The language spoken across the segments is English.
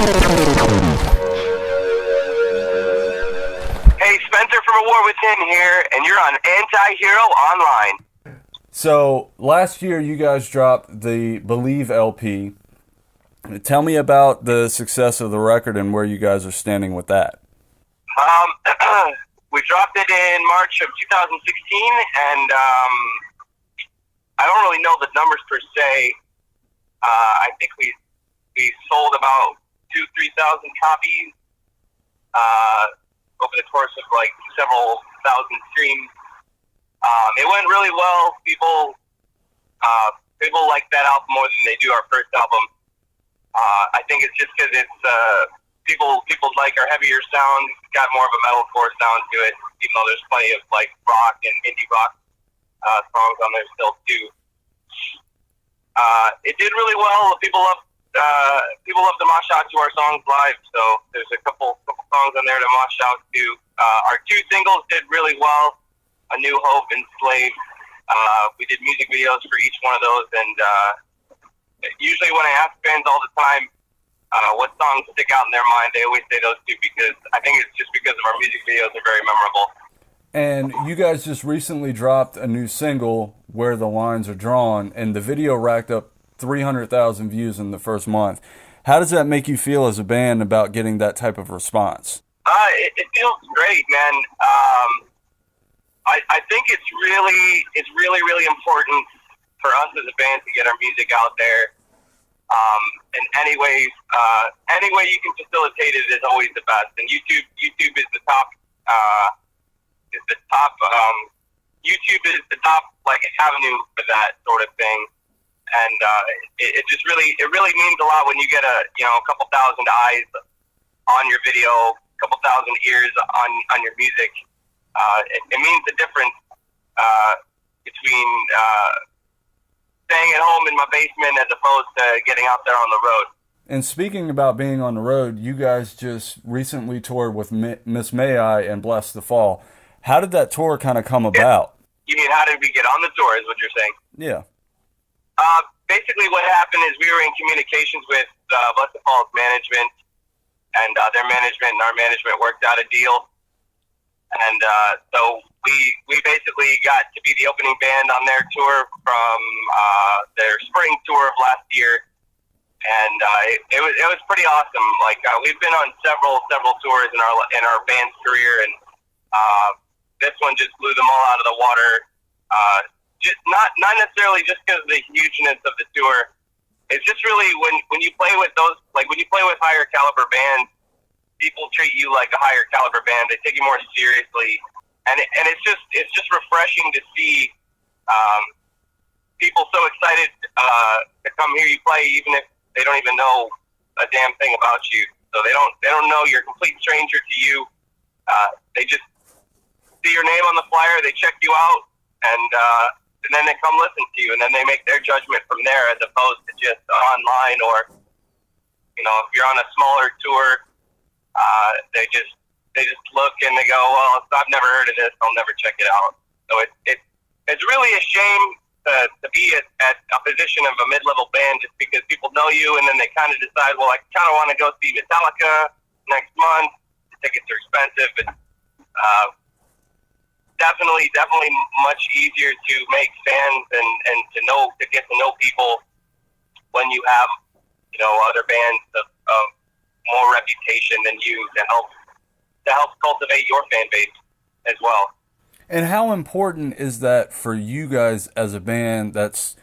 Hey, Spencer from A War Within here, and you're on Antihero Online. So last year you guys dropped the Believe LP. Tell me about the success of the record and where you guys are standing with that. We dropped it in March of 2016, and I don't really know the numbers per se. I think we sold about 2,000-3,000 copies over the course of like several thousand streams. It went really well. People like that album more than they do our first album. I think it's just because it's people like our heavier sound. It's got more of a metalcore sound to it, even though there's plenty of like rock and indie rock songs on there still too. It did really well. People love to mosh out to our songs live. So there's a couple songs on there to mosh out to. Our two singles did really well. A New Hope and Slave. We did music videos for each one of those, and usually when I ask fans all the time what songs stick out in their mind, they always say those two because I think it's just because of our music videos are very memorable. And you guys just recently dropped a new single, Where the Lines Are Drawn, and the video racked up 300,000 views in the first month. How does that make you feel as a band about getting that type of response? It feels great, man. I think it's really important for us as a band to get our music out there. And any way you can facilitate it is always the best. And YouTube is the top. YouTube is the top like avenue for that sort of thing. And it really means a lot when you get a couple thousand eyes on your video, a couple thousand ears on your music. It means the difference between staying at home in my basement as opposed to getting out there on the road. And speaking about being on the road, you guys just recently toured with Miss May I and Bless the Fall. How did that tour kind of come about? You mean how did we get on the tour is what you're saying? Yeah. Basically what happened is we were in communications with Bless the Fall's management, and their management and our management worked out a deal. And so we basically got to be the opening band on their tour from their spring tour of last year. And it was pretty awesome. Like we've been on several tours in our band's career, and this one just blew them all out of the water. Just not necessarily just because of the hugeness of the tour. It's just really when you play with those, like when you play with higher caliber bands, people treat you like a higher caliber band. They take you more seriously, and it's just refreshing to see people so excited to come hear you play, even if they don't even know a damn thing about you. So they don't know you're a complete stranger to you. They just see your name on the flyer, they check you out, and then they come listen to you, and then they make their judgment from there, as opposed to just online or if you're on a smaller tour. They just look and they go, well, I've never heard of this, I'll never check it out. So it's really a shame to be at a position of a mid-level band just because people know you, and then they kind of decide, well, I kind of want to go see Metallica next month. The tickets are expensive, but definitely much easier to make fans and to get to know people when you have other bands of more reputation than you to help cultivate your fan base as well. And how important is that for you guys as a band that's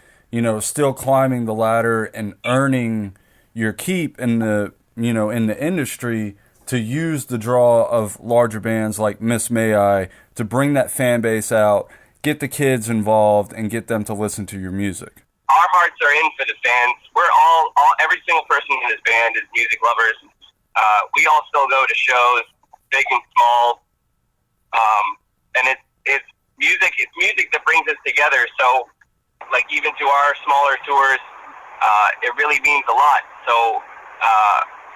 still climbing the ladder and earning your keep in the in the industry, to use the draw of larger bands like Miss May I to bring that fan base out, get the kids involved, and get them to listen to your music? Our hearts are in for the fans. We're all every single person in this band is music lovers. We all still go to shows, big and small, and it's music. It's music that brings us together. So, like even to our smaller tours, it really means a lot. So,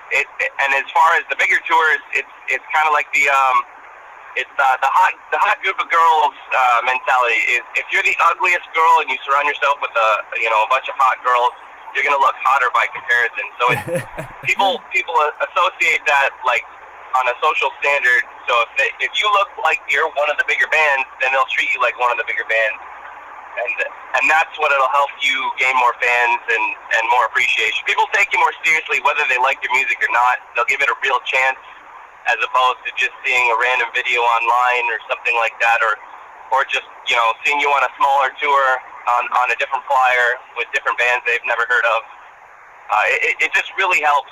and as far as the bigger tours, it's kind of like the hot group of girls mentality. Is if you're the ugliest girl and you surround yourself with a bunch of hot girls, you're gonna look hotter by comparison. So it's, people associate that like on a social standard. So if you look like you're one of the bigger bands, then they'll treat you like one of the bigger bands, and that's what it'll help you gain more fans and more appreciation. People take you more seriously whether they like your music or not. They'll give it a real chance as opposed to just seeing a random video online or something like that, or just seeing you on a smaller tour on a different flyer with different bands they've never heard of. It just really helps.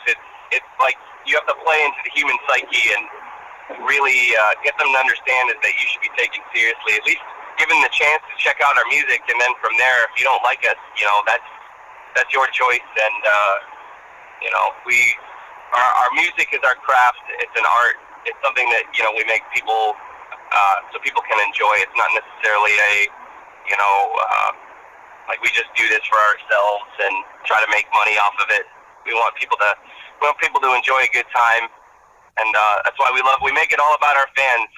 It's like you have to play into the human psyche and really get them to understand that you should be taken seriously. At least give them the chance to check out our music, and then from there, if you don't like us, that's your choice. And our music is our craft. It's an art. It's something that we make people so people can enjoy. It's not necessarily like we just do this for ourselves and try to make money off of it. We want people to enjoy a good time, and that's why we make it all about our fans.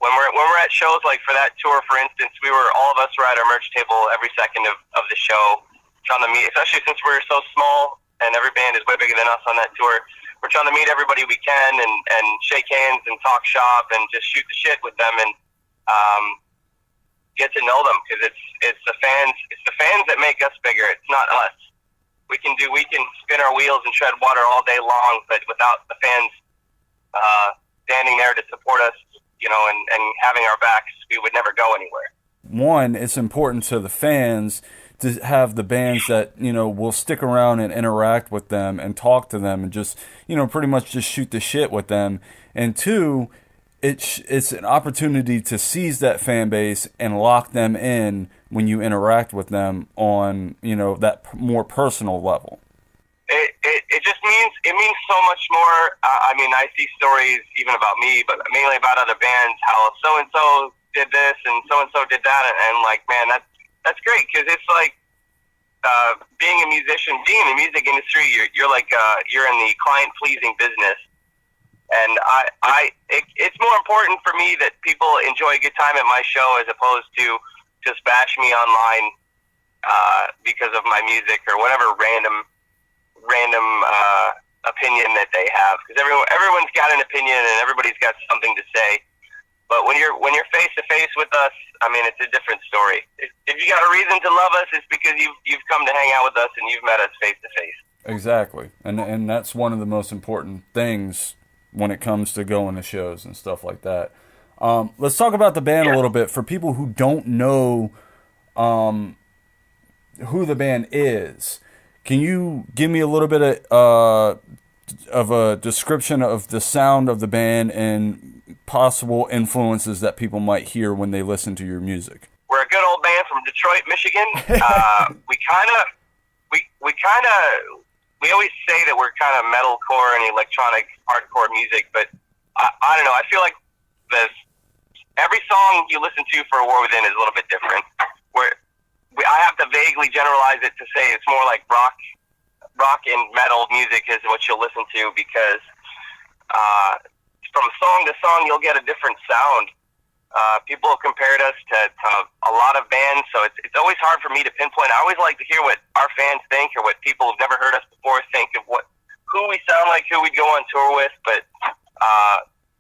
When we're at shows, like for that tour, for instance, all of us were at our merch table every second of the show, trying to meet, especially since we're so small and every band is way bigger than us on that tour. We're trying to meet everybody we can and shake hands and talk shop and just shoot the shit with them and get to know them, because it's the fans that make us bigger. It's not us. We can spin our wheels and tread water all day long, but without the fans standing there to support us, and having our backs, we would never go anywhere. One, it's important to the fans to have the bands that will stick around and interact with them and talk to them and just pretty much just shoot the shit with them. And two, it's an opportunity to seize that fan base and lock them in when you interact with them on that more personal level. It means so much more. I see stories even about me, but mainly about other bands, how so and so did this and so did that, and like, man, that's great, because it's like being a musician, being in the music industry, you're like you're in the client pleasing business, and it's more important for me that people enjoy a good time at my show as opposed to just bash me online because of my music or whatever random opinion that they have, because everyone's got an opinion and everybody's got something to say. But when you're face to face with us, it's a different story. If you got a reason to love us, it's because you've come to hang out with us and you've met us face to face. Exactly, and that's one of the most important things when it comes to going to shows and stuff like that. Let's talk about the band a little bit for people who don't know who the band is. Can you give me a little bit of a description of the sound of the band and possible influences that people might hear when they listen to your music? We're a good old band from Detroit, Michigan. We always say that we're kind of metalcore and electronic hardcore music, but I don't know. I feel like every song you listen to for A War Within is a little bit different. I have to vaguely generalize it to say it's more like rock and metal music is what you'll listen to, because from song to song you'll get a different sound. People have compared us to a lot of bands, so it's always hard for me to pinpoint. I always like to hear what our fans think, or what people who've never heard us before think of who we sound like, who we go on tour with. But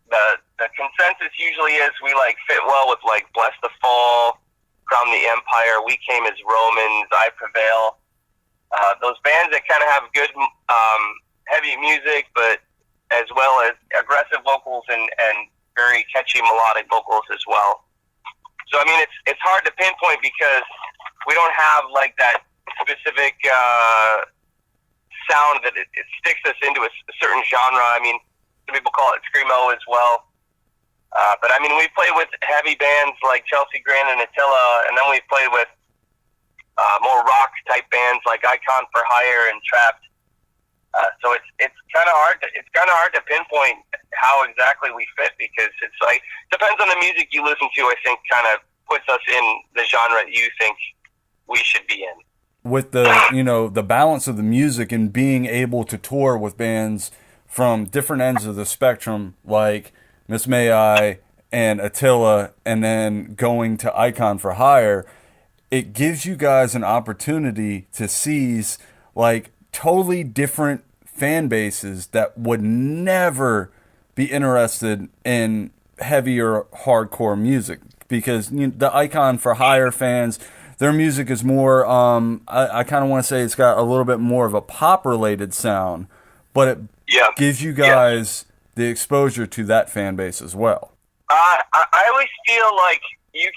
the consensus usually is we fit well with Bless the Fall, Crown the Empire, We Came as Romans, I Prevail. Those bands that kind of have good heavy music, but as well as aggressive vocals and very catchy melodic vocals as well. So it's hard to pinpoint because we don't have that specific sound that it sticks us into a certain genre. Some people call it screamo as well. But we've played with heavy bands like Chelsea Grin and Attila, and then we've played with more rock type bands like Icon for Hire and Trapped. So it's kind of hard to pinpoint how exactly we fit, because it's depends on the music you listen to. I think kind of puts us in the genre that you think we should be in. With the the balance of the music and being able to tour with bands from different ends of the spectrum, like Miss May I and Attila, and then going to Icon for Hire, it gives you guys an opportunity to seize like totally different fan bases that would never be interested in heavier hardcore music, because the Icon for Hire fans, their music is more I kind of want to say it's got a little bit more of a pop related sound, but it gives you guys the exposure to that fan base as well. I always feel like you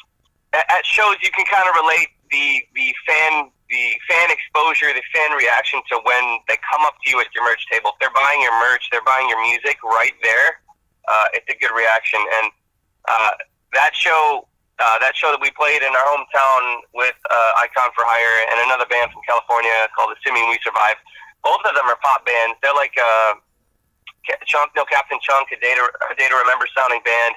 at shows you can kind of relate the fan exposure, the fan reaction to when they come up to you at your merch table. If they're buying your merch, they're buying your music right there. It's a good reaction. And that show that we played in our hometown with Icon for Hire and another band from California called Assuming We Survive. Both of them are pop bands. They're like Captain Chunk, a Day to Remember sounding band.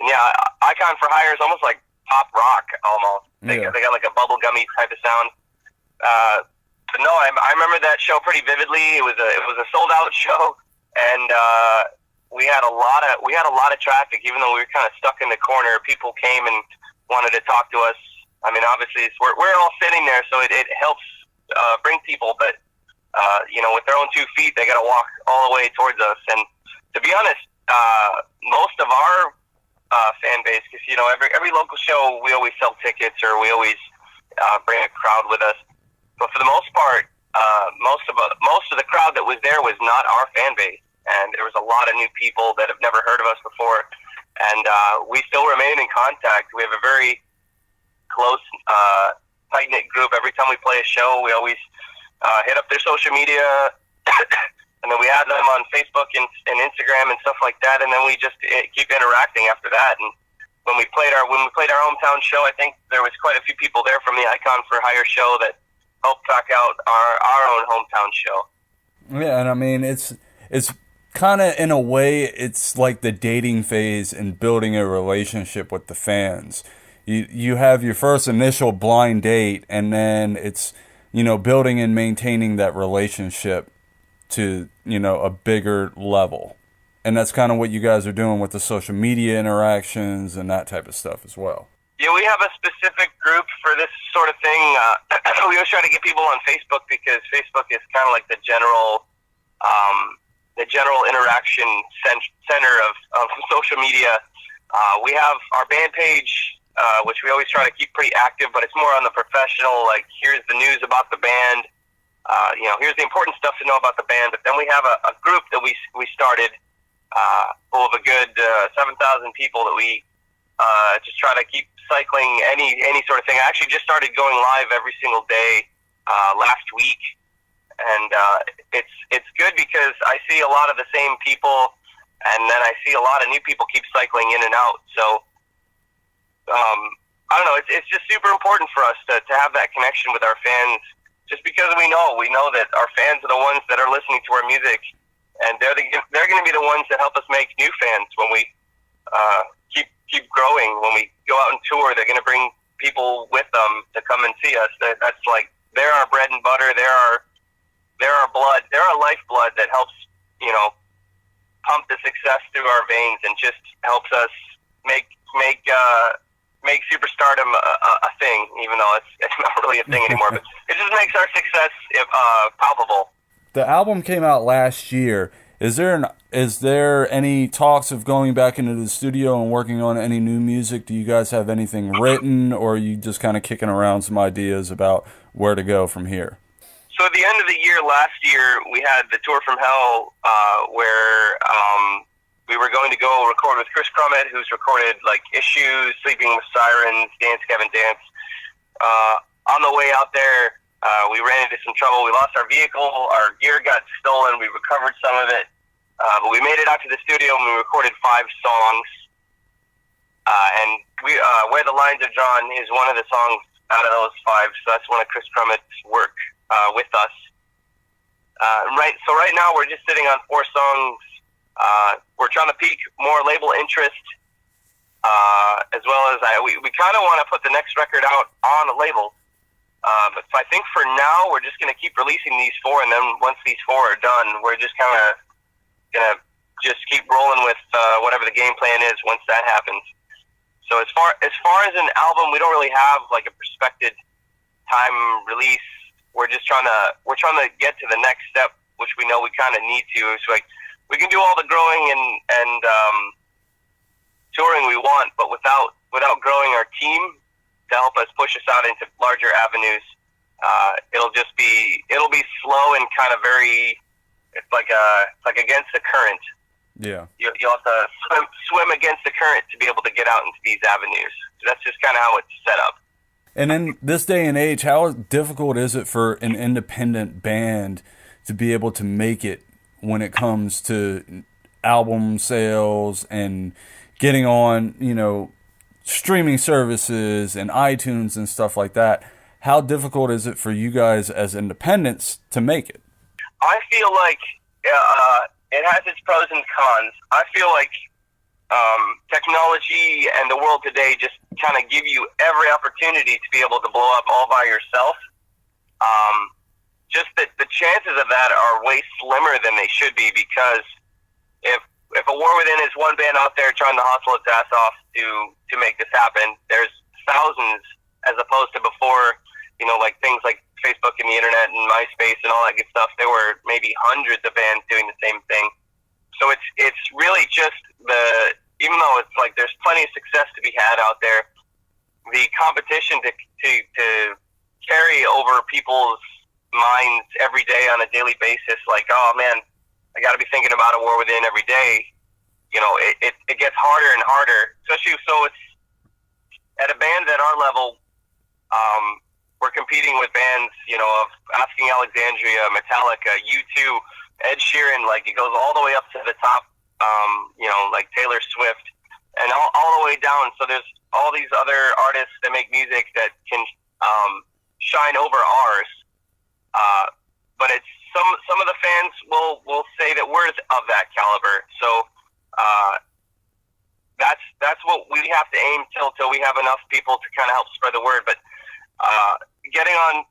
And yeah, Icon for Hire is almost like pop rock almost. They got like a bubblegummy type of sound. But no, I remember that show pretty vividly. It was a sold out show, and we had a lot of traffic. Even though we were kind of stuck in the corner, people came and wanted to talk to us. I mean, obviously we're all sitting there, so it helps bring people. But with their own 2 feet, they got to walk all the way towards us. And to be honest, most of our fan base, because every local show we always sell tickets, or we always bring a crowd with us. But for the most part, most of the crowd that was there was not our fan base, and there was a lot of new people that have never heard of us before. And we still remain in contact. We have a very close, tight knit group. Every time we play a show, we always hit up their social media. And then we add them on Facebook and Instagram and stuff like that, and then we just keep interacting after that. And when we played our hometown show, I think there was quite a few people there from the Icon for Hire show that helped pack out our own hometown show. Yeah, and I mean it's kind of, in a way, it's like the dating phase in building a relationship with the fans. You have your first initial blind date, and then it's building and maintaining that relationship to a bigger level. And that's kind of what you guys are doing with the social media interactions and that type of stuff as well. Yeah, we have a specific group for this sort of thing. We always try to get people on Facebook, because Facebook is kind of like the general interaction center of social media. We have our band page, which we always try to keep pretty active, but it's more on the professional, like here's the news about the band. Here's the important stuff to know about the band. But then we have a group that we started, full of a good 7,000 people that we just try to keep cycling any sort of thing. I actually just started going live every single day last week, and it's good because I see a lot of the same people, and then I see a lot of new people keep cycling in and out. So I don't know. It's just super important for us to have that connection with our fans. Just because we know that our fans are the ones that are listening to our music, and they're going to be the ones that help us make new fans when we keep growing. When we go out and tour, they're going to bring people with them to come and see us. That's like, they're our bread and butter. They're our blood. They're our lifeblood that helps pump the success through our veins, and just helps us make superstardom a thing, even though it's not really a thing anymore. But it just makes our success palpable. The album came out last year. Is there any talks of going back into the studio and working on any new music? Do you guys have anything written, or are you just kind of kicking around some ideas about where to go from here? So at the end of the year, last year, we had the Tour from Hell, where we were going to go record with Chris Crummett, who's recorded like Issues, Sleeping with Sirens, Dance Kevin Dance. On the way out there, we ran into some trouble. We lost our vehicle. Our gear got stolen. We recovered some of it. But we made it out to the studio, and we recorded 5 songs. And Where the Lines Are Drawn is one of the songs out of those 5. So that's one of Chris Crummett's work with us. So right now we're just sitting on 4 songs. We're trying to pique more label interest, as well as we kind of want to put the next record out on a label. But I think for now we're just going to keep releasing these 4, and then once these 4 are done, we're just kind of going to just keep rolling with whatever the game plan is once that happens. So as far as an album, we don't really have like a prospected time release we're trying to get to the next step, which we know we kind of need to. It's like we can do all the growing and touring we want, but without growing our team to help us push us out into larger avenues, it'll be slow and kind of very. It's like against the current. Yeah. You'll have to swim against the current to be able to get out into these avenues. So that's just kind of how it's set up. And in this day and age, how difficult is it for an independent band to be able to make it when it comes to album sales and getting on, streaming services and iTunes and stuff like that? How difficult is it for you guys as independents to make it? I feel like it has its pros and cons. I feel like technology and the world today just kind of give you every opportunity to be able to blow up all by yourself. Just that the chances of that are way slimmer than they should be, because if A War Within is one band out there trying to hustle its ass off to make this happen, there's thousands, as opposed to before, like things like Facebook and the internet and MySpace and all that good stuff. There were maybe hundreds of bands doing the same thing. So it's really just even though it's like there's plenty of success to be had out there, the competition to carry over people's minds every day on a daily basis, like, oh man, I got to be thinking about A War Within every day. It gets harder and harder, especially so it's at a band at our level. We're competing with bands, of Asking Alexandria, Metallica, U2, Ed Sheeran. Like, it goes all the way up to the top, like Taylor Swift, and all the way down. So there's all these other artists that make music that can shine over ours. But it's some of the fans will say that we're of that caliber. So that's what we have to aim till we have enough people to kind of help spread the word. But getting on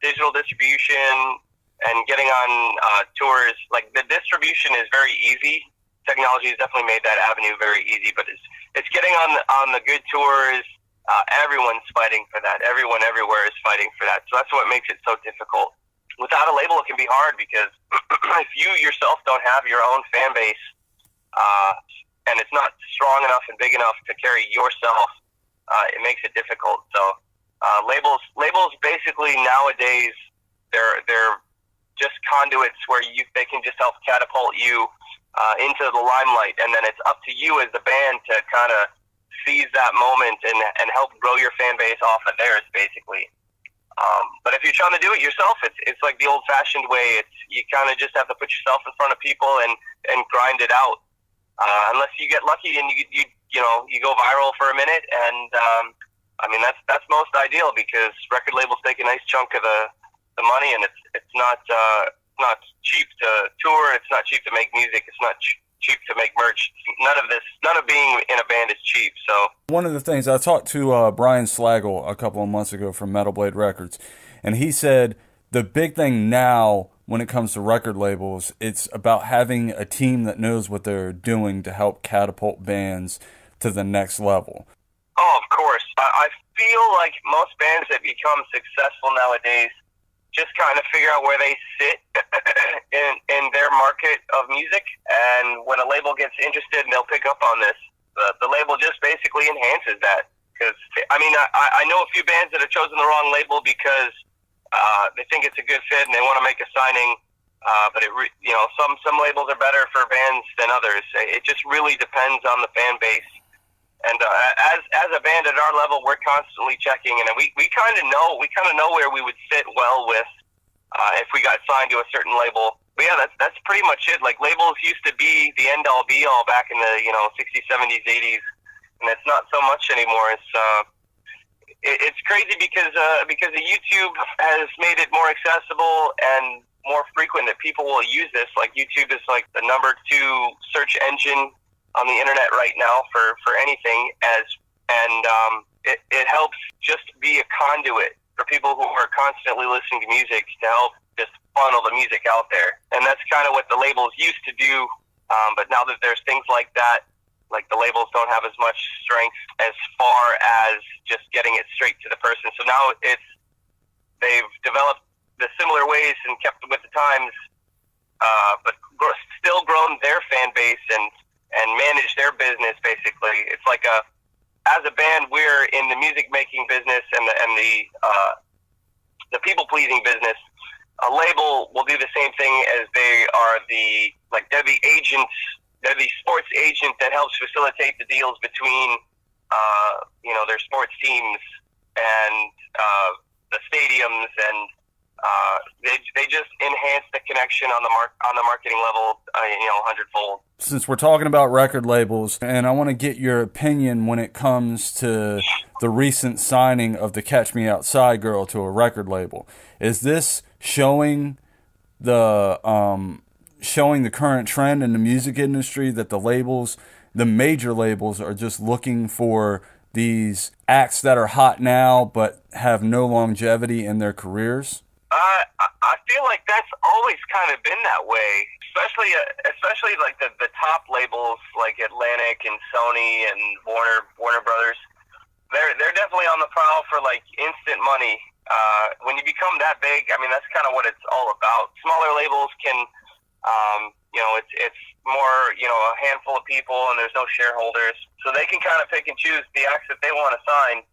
digital distribution and getting on tours, like the distribution is very easy. Technology has definitely made that avenue very easy, but it's getting on the good tours. Everyone's fighting for that. Everyone everywhere is fighting for that. So that's what makes it so difficult. Without a label, it can be hard, because if you yourself don't have your own fan base, and it's not strong enough and big enough to carry yourself, it makes it difficult. So labels basically nowadays, they're just conduits where they can just help catapult you into the limelight, and then it's up to you as the band to kind of seize that moment and help grow your fan base off of theirs, basically. But if you're trying to do it yourself, it's like the old-fashioned way. You kind of just have to put yourself in front of people and grind it out. Unless you get lucky and you go viral for a minute, and that's most ideal, because record labels take a nice chunk of the money, and it's not cheap to tour. It's not cheap to make music. It's not cheap to make merch. None of being in a band is cheap. So one of the things I talked to Brian Slagle a couple of months ago from Metal Blade Records, and he said the big thing now when it comes to record labels, it's about having a team that knows what they're doing to help catapult bands to the next level. Oh, of course. I feel like most bands that become successful nowadays just kind of figure out where they sit in their market of music, and when a label gets interested, and they'll pick up on this. The label just basically enhances that. Because I know a few bands that have chosen the wrong label because they think it's a good fit and they want to make a signing, but some labels are better for bands than others. It just really depends on the fan base. And as a band at our level, we're constantly checking, and we kind of know where we would fit well with if we got signed to a certain label. But yeah, that's pretty much it. Like, labels used to be the end all be all back in the 60s, 70s, 80s, and it's not so much anymore. It's crazy because the YouTube has made it more accessible and more frequent that people will use this. Like, YouTube is like the #2 search engine on the internet right now for anything, it helps just be a conduit for people who are constantly listening to music to help just funnel the music out there. And that's kind of what the labels used to do, but now that there's things like that, like, the labels don't have as much strength as far as just getting it straight to the person. So now they've developed the similar ways and kept with the times, but still grown their fan base and managed their business. Basically, it's like as a band, we're in the music making business and the people pleasing business. A label will do the same thing, as they're the agents. They're the sports agent that helps facilitate the deals between their sports teams and the stadiums, and they just enhance the connection on the marketing level, hundredfold. Since we're talking about record labels, and I want to get your opinion when it comes to the recent signing of the Catch Me Outside girl to a record label, is this showing the current trend in the music industry that the major labels are just looking for these acts that are hot now but have no longevity in their careers? I feel like that's always kind of been that way, especially like the top labels like Atlantic and Sony and Warner Brothers. They're definitely on the prowl for like instant money. When you become that big, I mean, that's kind of what it's all about. Smaller labels can, it's more, a handful of people and there's no shareholders, so they can kind of pick and choose the acts that they want to sign.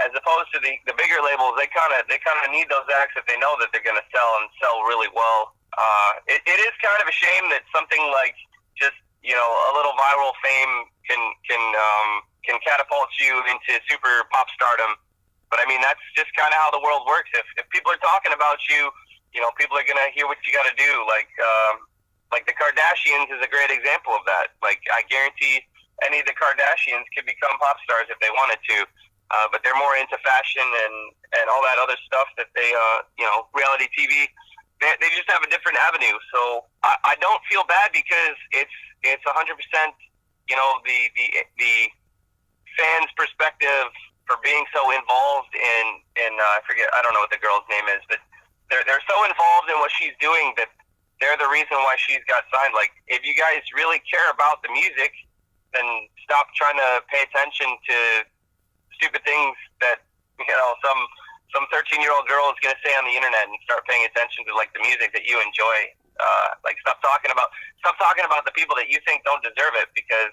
As opposed to the bigger labels, they kind of need those acts that they know that they're going to sell really well. It is kind of a shame that something like just a little viral fame can catapult you into super pop stardom. But I mean, that's just kind of how the world works. If people are talking about you, people are going to hear what you got to do. Like the Kardashians is a great example of that. Like, I guarantee any of the Kardashians could become pop stars if they wanted to. But they're more into fashion and all that other stuff that they, reality TV. They just have a different avenue. So I don't feel bad, because it's 100%, the fans' perspective for being so involved in I don't know what the girl's name is, but they're so involved in what she's doing that they're the reason why she's got signed. Like, if you guys really care about the music, then stop trying to pay attention to stupid things that some 13-year-old girl is going to say on the internet, and start paying attention to like the music that you enjoy. Stop talking about the people that you think don't deserve it, because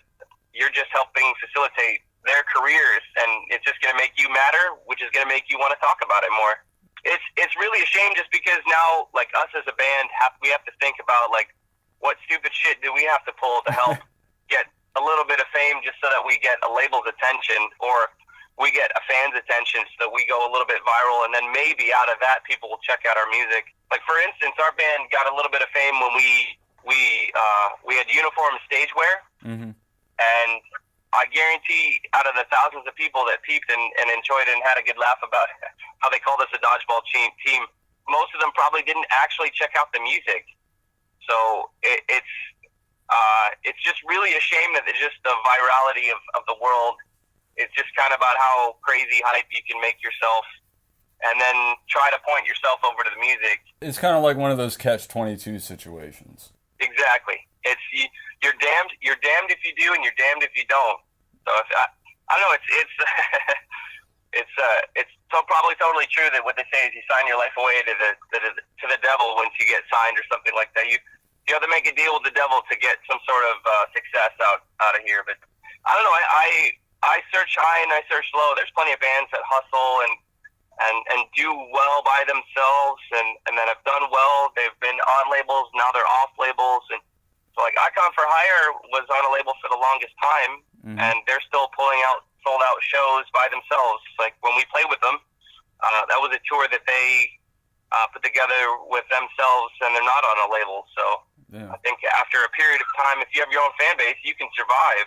you're just helping facilitate their careers, and it's just going to make you matter, which is going to make you want to talk about it more. It's really a shame, just because now, like, us as a band, we have to think about like, what stupid shit do we have to pull to help get a little bit of fame, just so that we get a label's attention, or we get a fan's attention, so we go a little bit viral, and then maybe out of that, people will check out our music. Like, for instance, our band got a little bit of fame when we had uniform stage wear, and I guarantee out of the thousands of people that peeped and enjoyed and had a good laugh about how they called us a dodgeball team, most of them probably didn't actually check out the music. So it's just really a shame that it's just the virality of the world. It's just kind of about how crazy hype you can make yourself, and then try to point yourself over to the music. It's kind of like one of those catch-22 situations. Exactly. It's you're damned if you do, and you're damned if you don't. So I don't know. It's probably totally true that what they say is you sign your life away to the devil once you get signed or something like that. You have to make a deal with the devil to get some sort of success out of here. But I don't know. I search high and I search low. There's plenty of bands that hustle and do well by themselves and that have done well. They've been on labels, now they're off labels. And so, like, Icon for Hire was on a label for the longest time, and they're still pulling out sold out shows by themselves. Like, when we played with them, that was a tour that they put together with themselves, and they're not on a label. So yeah. I think after a period of time, if you have your own fan base, you can survive.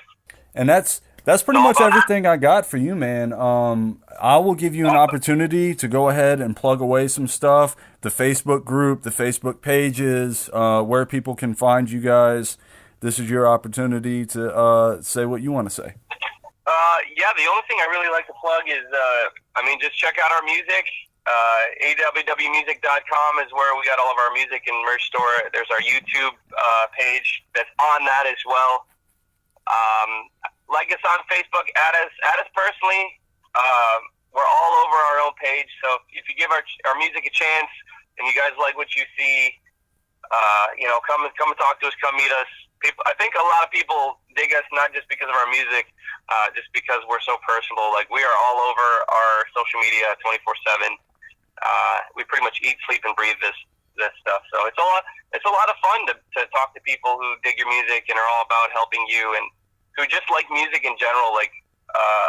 And that's pretty much everything I got for you, man. I will give you an opportunity to go ahead and plug away some stuff. The Facebook group, the Facebook pages, where people can find you guys. This is your opportunity to say what you want to say. Yeah, the only thing I really like to plug is, just check out our music. awwmusic.com is where we got all of our music and merch store. There's our YouTube page that's on that as well. Like us on Facebook, add us personally. we're all over our own page. So if you give our music a chance and you guys like what you see, come and talk to us, come meet us. People, I think a lot of people dig us not just because of our music, just because we're so personal. Like, we are all over our social media 24/7. We pretty much eat, sleep, and breathe this stuff. So it's a lot of fun to talk to people who dig your music and are all about helping you, and who just like music in general. Like,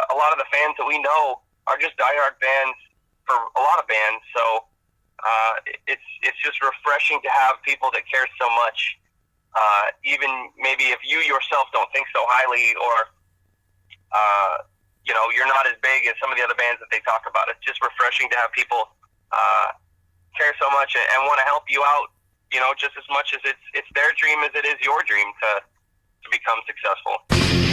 a lot of the fans that we know are just diehard fans for a lot of bands. So it's just refreshing to have people that care so much. Even maybe if you yourself don't think so highly, or you're not as big as some of the other bands that they talk about. It's just refreshing to have people care so much and want to help you out, just as much as it's their dream as it is your dream to become successful.